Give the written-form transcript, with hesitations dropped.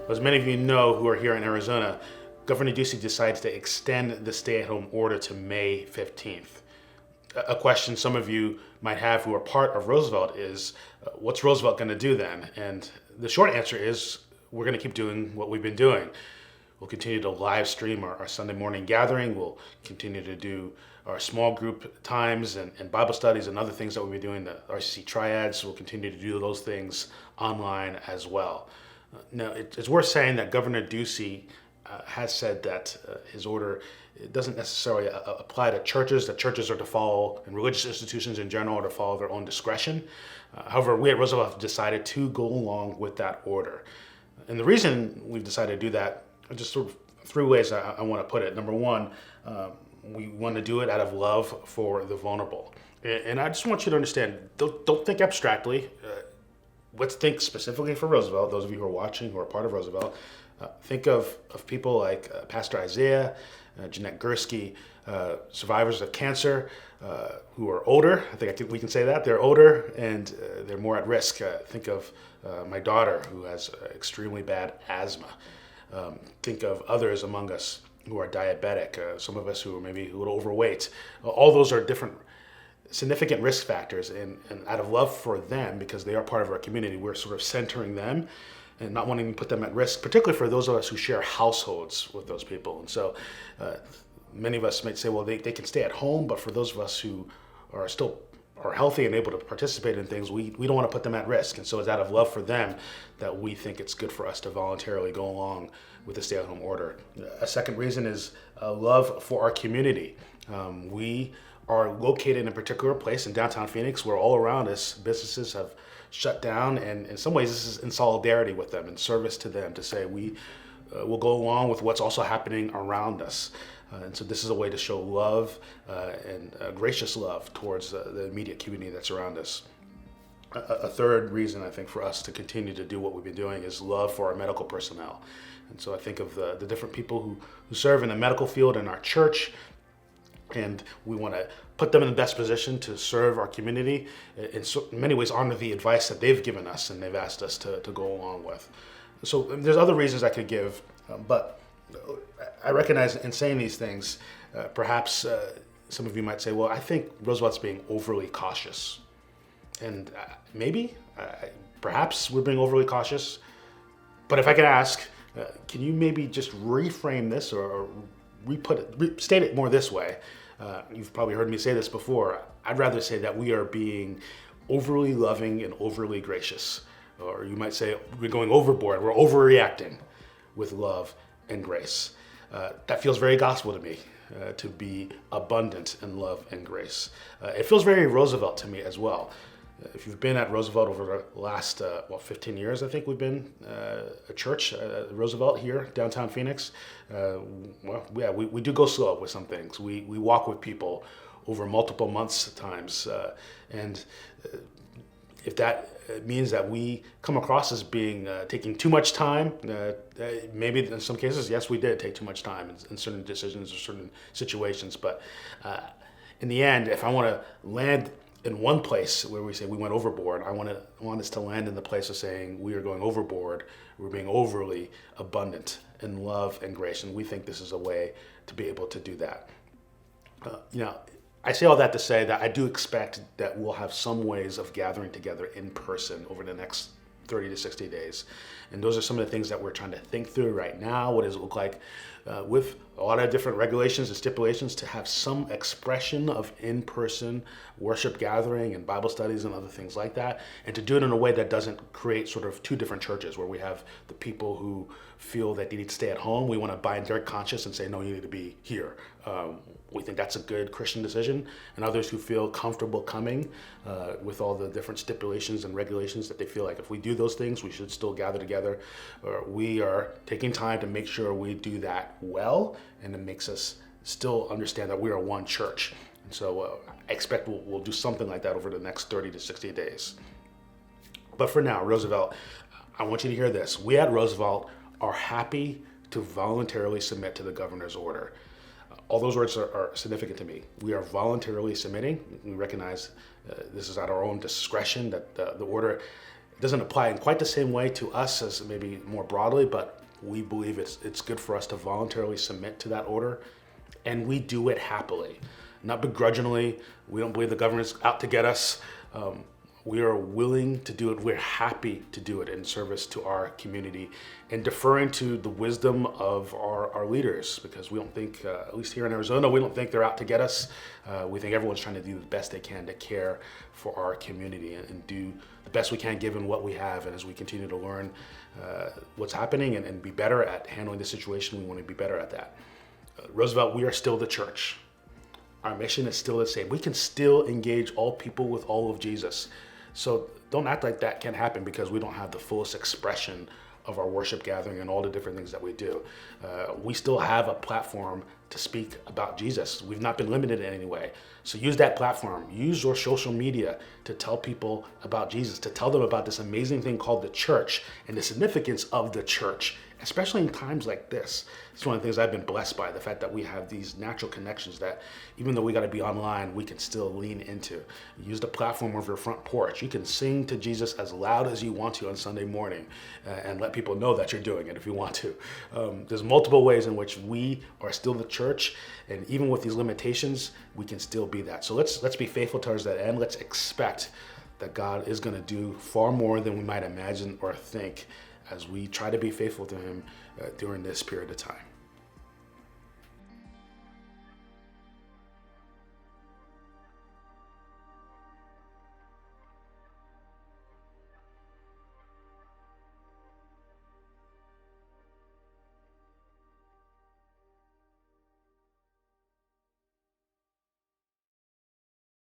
As many of you know who are here in Arizona, Governor Ducey decides to extend the stay-at-home order to May 15th. A question some of you might have who are part of Roosevelt is, what's Roosevelt going to do then? And the short answer is, we're going to keep doing what we've been doing. We'll continue to live stream our Sunday morning gathering. We'll continue to do our small group times and Bible studies and other things that we'll be doing, the RCC triads. We'll continue to do those things online as well. Now, it's worth saying that Governor Ducey has said that his order doesn't necessarily apply to churches, that churches are to follow, and religious institutions in general are to follow their own discretion. However, we at Roosevelt have decided to go along with that order. And the reason we've decided to do that are just sort of three ways I want to put it. Number one, we want to do it out of love for the vulnerable. And I just want you to understand, don't think abstractly. Let's think specifically for Roosevelt, those of you who are watching, who are part of Roosevelt. Think of people like Pastor Isaiah, Jeanette Gursky, survivors of cancer who are older. We can say that. They're older and they're more at risk. Think of my daughter who has extremely bad asthma. Think of others among us who are diabetic, some of us who are maybe a little overweight. All those are different significant risk factors, and out of love for them, because they are part of our community, we're sort of centering them and not wanting to put them at risk, particularly for those of us who share households with those people. And so many of us might say, well, they can stay at home, but for those of us who are still are healthy and able to participate in things, we don't want to put them at risk. And so it's out of love for them that we think it's good for us to voluntarily go along with the stay-at-home order. A second reason is love for our community. We are located in a particular place in downtown Phoenix where all around us businesses have shut down, and in some ways this is in solidarity with them, in service to them, to say we will go along with what's also happening around us. And so this is a way to show love and gracious love towards the immediate community that's around us. A third reason, I think, for us to continue to do what we've been doing is love for our medical personnel. And so I think of the different people who serve in the medical field in our church, and we want to put them in the best position to serve our community, in many ways honor the advice that they've given us and they've asked us to go along with. So there's other reasons I could give, but I recognize in saying these things, perhaps some of you might say, well, I think Roosevelt's being overly cautious. And maybe, perhaps we're being overly cautious. But if I could ask, can you maybe just reframe this or state it more this way? You've probably heard me say this before. I'd rather say that we are being overly loving and overly gracious. Or you might say we're going overboard, we're overreacting with love and grace. That feels very gospel to me, to be abundant in love and grace. It feels very Roosevelt to me as well. If you've been at Roosevelt over the last 15 years, I think we've been a church, Roosevelt here, downtown Phoenix. We do go slow with some things. We walk with people over multiple months at times. And if that means that we come across as being taking too much time, maybe in some cases, yes, we did take too much time in certain decisions or certain situations. But in the end, if I want to land in one place where we say we went overboard, I want us to land in the place of saying we are going overboard, we're being overly abundant in love and grace, and we think this is a way to be able to do that. I say all that to say that I do expect that we'll have some ways of gathering together in person over the next 30 to 60 days. And those are some of the things that we're trying to think through right now. What does it look like with a lot of different regulations and stipulations to have some expression of in-person worship gathering and Bible studies and other things like that, and to do it in a way that doesn't create sort of two different churches where we have the people who feel that they need to stay at home. We want to bind their conscience and say, no, you need to be here. We think that's a good Christian decision. And others who feel comfortable coming with all the different stipulations and regulations that they feel like if we do those things, we should still gather together. We are taking time to make sure we do that well, and it makes us still understand that we are one church. And so I expect we'll do something like that over the next 30 to 60 days. But for now, Roosevelt, I want you to hear this. We at Roosevelt are happy to voluntarily submit to the governor's order. All those words are significant to me. We are voluntarily submitting. We recognize this is at our own discretion, that the order doesn't apply in quite the same way to us as maybe more broadly, but we believe it's good for us to voluntarily submit to that order, and we do it happily, not begrudgingly. We don't believe the government's out to get us. We are willing to do it. We're happy to do it in service to our community and deferring to the wisdom of our leaders, because we don't think, at least here in Arizona, we don't think they're out to get us. We think everyone's trying to do the best they can to care for our community and do the best we can given what we have. And as we continue to learn what's happening and be better at handling the situation, we want to be better at that. Roosevelt, we are still the church. Our mission is still the same. We can still engage all people with all of Jesus. So don't act like that can't happen because we don't have the fullest expression of our worship gathering and all the different things that we do. We still have a platform to speak about Jesus. We've not been limited in any way. So use that platform. Use your social media to tell people about Jesus, to tell them about this amazing thing called the church and the significance of the church, especially in times like this. It's one of the things I've been blessed by, the fact that we have these natural connections that even though we got to be online, we can still lean into. Use the platform of your front porch. You can sing to Jesus as loud as you want to on Sunday morning and let people know that you're doing it if you want to. There's multiple ways in which we are still the church, and even with these limitations, we can still be that. So let's be faithful towards that end. Let's expect that God is going to do far more than we might imagine or think as we try to be faithful to him during this period of time.